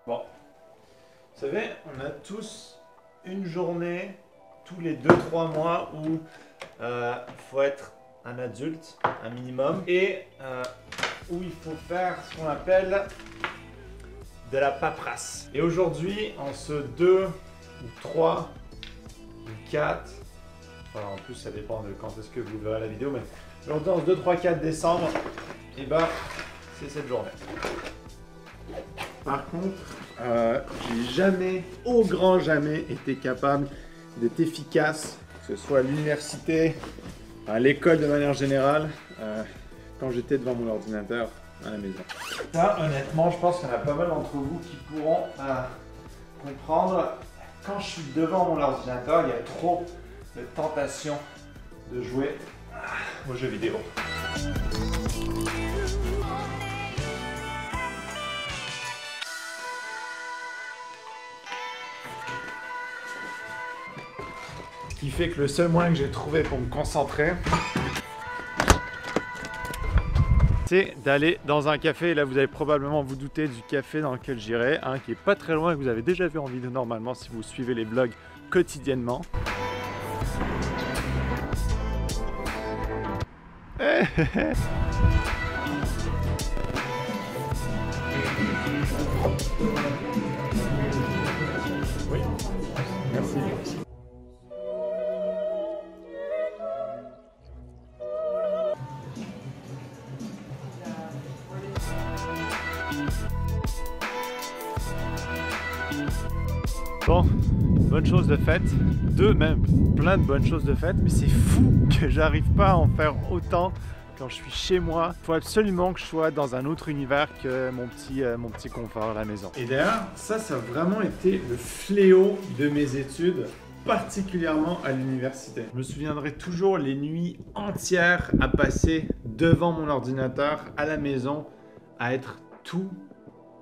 Bon, vous savez, on a tous une journée tous les 2-3 mois où faut être un adulte, un minimum, et où il faut faire ce qu'on appelle de la paperasse. Et aujourd'hui, en ce 2 ou 3 ou 4, enfin, en plus ça dépend de quand est-ce que vous verrez la vidéo, mais aujourd'hui en ce 2, 3, 4 décembre, et ben c'est cette journée. Par contre, j'ai jamais, au grand jamais, été capable d'être efficace, que ce soit à l'université, à l'école de manière générale, quand j'étais devant mon ordinateur à la maison. Ça, honnêtement, je pense qu'il y en a pas mal d'entre vous qui pourront comprendre. Quand je suis devant mon ordinateur, il y a trop de tentation de jouer aux jeux vidéo. Ce qui fait que le seul moyen que j'ai trouvé pour me concentrer, c'est d'aller dans un café. Et là, vous allez probablement vous douter du café dans lequel j'irai, qui est pas très loin et que vous avez déjà vu en vidéo normalement si vous suivez les vlogs quotidiennement. Oui, merci. Bon, bonne chose de faite, même plein de bonnes choses de faites, mais c'est fou que j'arrive pas à en faire autant quand je suis chez moi. Il faut absolument que je sois dans un autre univers que mon petit confort à la maison. Et d'ailleurs, ça a vraiment été le fléau de mes études, particulièrement à l'université. Je me souviendrai toujours les nuits entières à passer devant mon ordinateur à la maison, à être tout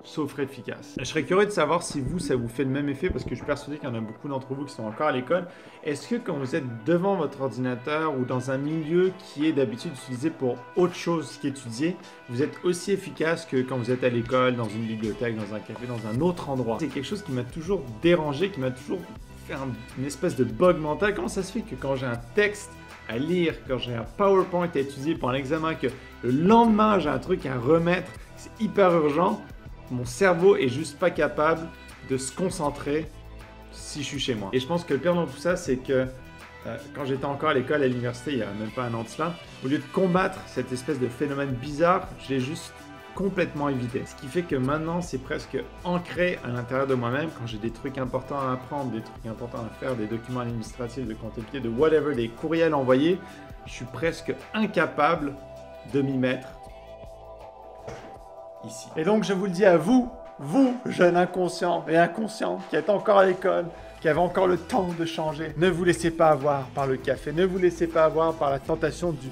sauf efficace. Je serais curieux de savoir si vous, ça vous fait le même effet, parce que je suis persuadé qu'il y en a beaucoup d'entre vous qui sont encore à l'école. Est-ce que quand vous êtes devant votre ordinateur ou dans un milieu qui est d'habitude utilisé pour autre chose qu'étudier, vous êtes aussi efficace que quand vous êtes à l'école, dans une bibliothèque, dans un café, dans un autre endroit? C'est quelque chose qui m'a toujours dérangé, qui m'a toujours fait une espèce de bug mental. Comment ça se fait que quand j'ai un texte à lire, quand j'ai un PowerPoint à étudier pour un examen, que le lendemain j'ai un truc à remettre, c'est hyper urgent, mon cerveau est juste pas capable de se concentrer si je suis chez moi. Et je pense que le pire dans tout ça, c'est que quand j'étais encore à l'école, à l'université, il n'y a même pas un an de cela, au lieu de combattre cette espèce de phénomène bizarre, je l'ai juste complètement évité. Ce qui fait que maintenant, c'est presque ancré à l'intérieur de moi-même. Quand j'ai des trucs importants à apprendre, des trucs importants à faire, des documents administratifs, de comptabilité, de whatever, des courriels envoyés, je suis presque incapable de m'y mettre ici. Et donc je vous le dis à vous, jeunes inconscients et inconscientes qui êtes encore à l'école, qui avez encore le temps de changer, ne vous laissez pas avoir par le café, ne vous laissez pas avoir par la tentation du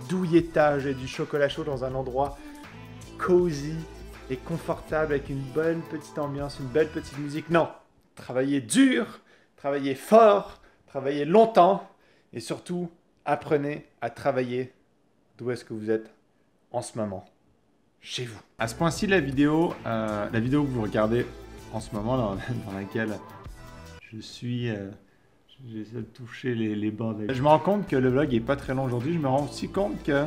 douilletage et du chocolat chaud dans un endroit cosy et confortable avec une bonne petite ambiance, une belle petite musique. Non, travaillez dur, travaillez fort, travaillez longtemps et surtout apprenez à travailler d'où est-ce que vous êtes en ce moment. Chez vous. À ce point-ci de la vidéo que vous regardez en ce moment, dans laquelle je suis, j'essaie de toucher les bords. Je me rends compte que le vlog est pas très long aujourd'hui. Je me rends aussi compte que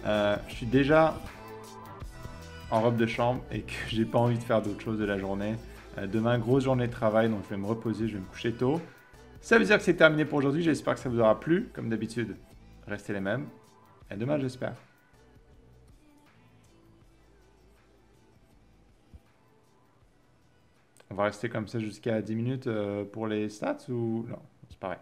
je suis déjà en robe de chambre et que j'ai pas envie de faire d'autre chose de la journée. Demain, grosse journée de travail, donc je vais me reposer, je vais me coucher tôt. Ça veut dire que c'est terminé pour aujourd'hui. J'espère que ça vous aura plu. Comme d'habitude, restez les mêmes. À demain, j'espère. On va rester comme ça jusqu'à 10 minutes pour les stats ou... Non, c'est pareil.